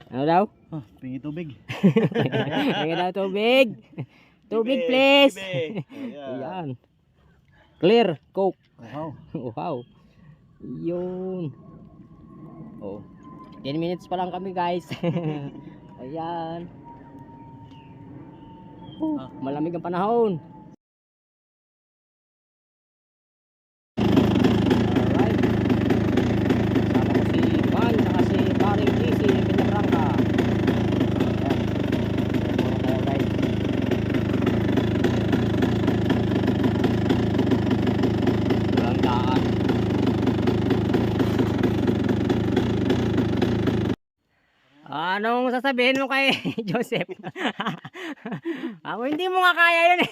Ano daw? Oh, pingi tubig. Tingin daw tubig. Tubig please. Ayan. Clear Coke. Wow. Wow. Yun. Oh. 10 minutes pa lang kami guys. Ayan. Malamig ang panahon. Alright. Sama ko si Pan saka si Paring GC Peñabranga. Ayan. Muna tayo guys. Walang daan. Anong sasabihin mo kay Joseph? Hindi mo nga kaya yun eh.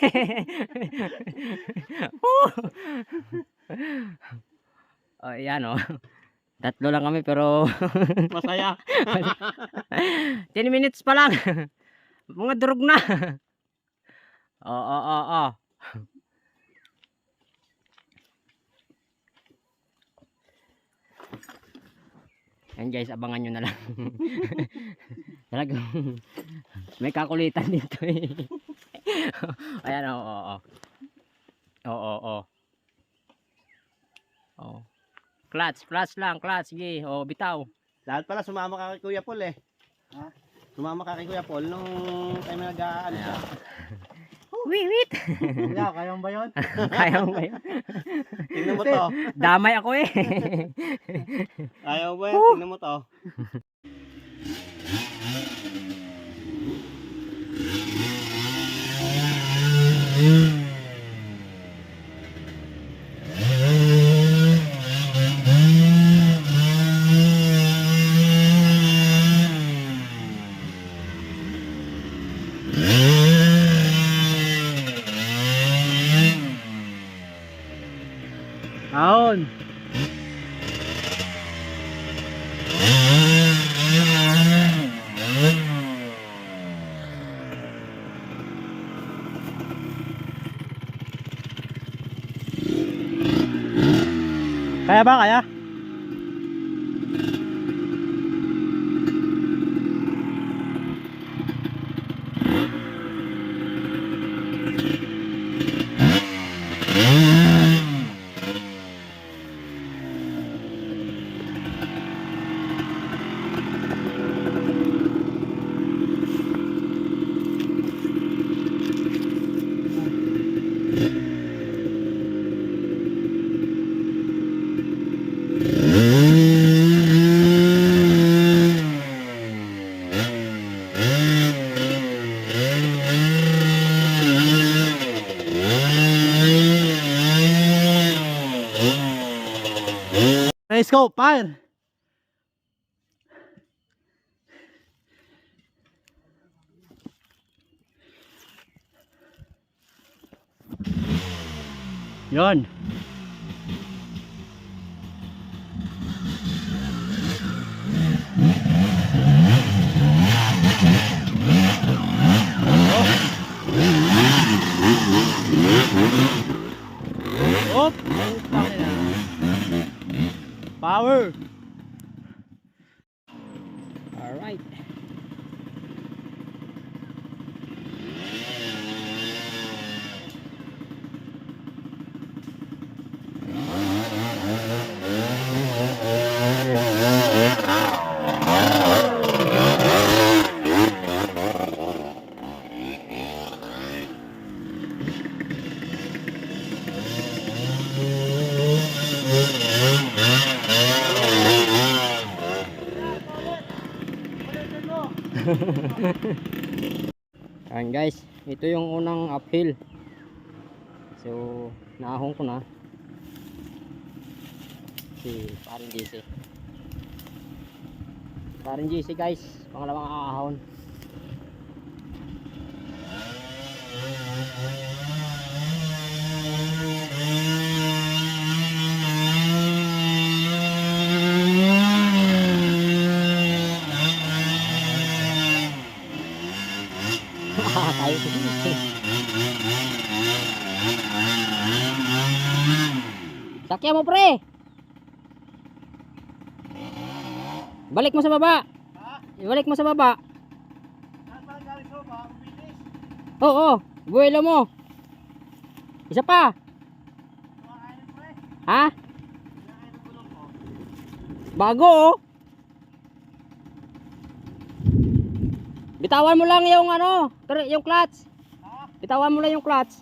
Ayan o. Tatlo lang kami pero Masaya. 10 minutes pa lang. Mga durog na. Oo. Yan guys, abangan nyo na lang. Talagang may kakulitan dito eh. Ayan, oo. Clutch lang, clutch. Sige, bitaw. Lahat pala sumama ka kay Kuya Paul eh. Ha? Sumama ka kay Kuya Paul nung time na nag-aalis siya. Wait. Kaya mo ba yun? Kaya mo ba yun? Tingnan mo to. Damay ako eh. Kaya mo ba yun? Tingnan mo to. Ahon. Kaya ba? Kaya? Let's go, fire! Yon. Op! Power! Alright. Ayan guys, ito yung unang uphill. So, naahon ko na si Paring GC. Paring GC guys, pangalawang ahon. Tayo sakya mo pre. Balik mo sa baba. ibalik mo sa baba. Oo, buwelo mo. Isa pa. Ha? Bago oh. Bitawan mo lang yung ano, yung clutch. Bitawan mo lang yung clutch.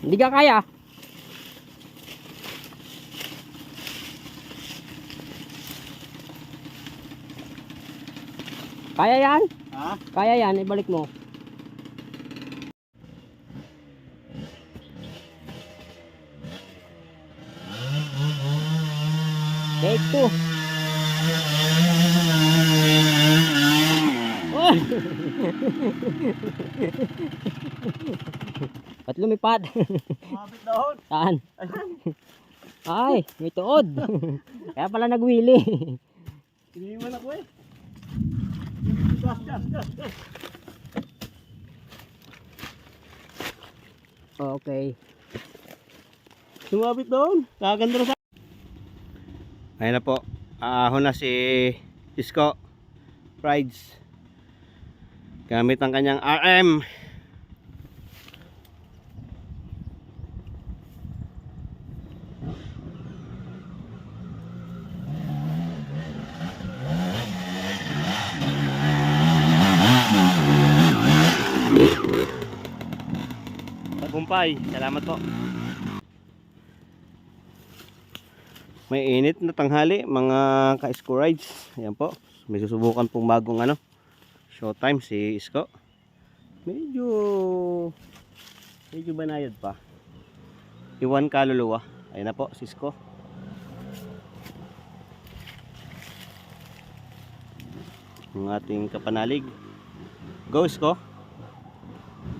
Hindi ka kaya. Kaya yan? Ha? Kaya yan, ibalik mo. Take 2. Oh! Ba't lumipad? Mabit doon. Saan? Ay, may tuod. Kaya pala nagwili. Iniwan ako eh. Gas. Okay. Sumabit doon. Kaganda na sa... Ayun na po. Ahon na si Isko Rides. Gamit ang kanyang RM. Tagumpay. Salamat po. May init na tanghali mga ka-Isko Rides. Ayan po. May susubukan pong bagong ano, showtime si Isko. Medyo banayad pa. Iwan kaluluwa. Ayan na po si Isko. Ang ating kapanalig. Go Isko.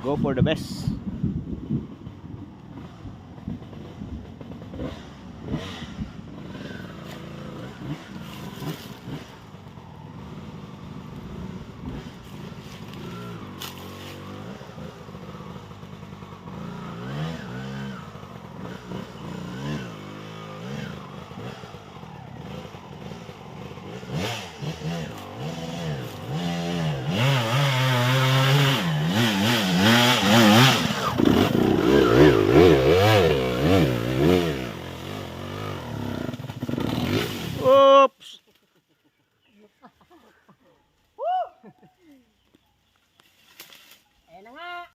Go for the best.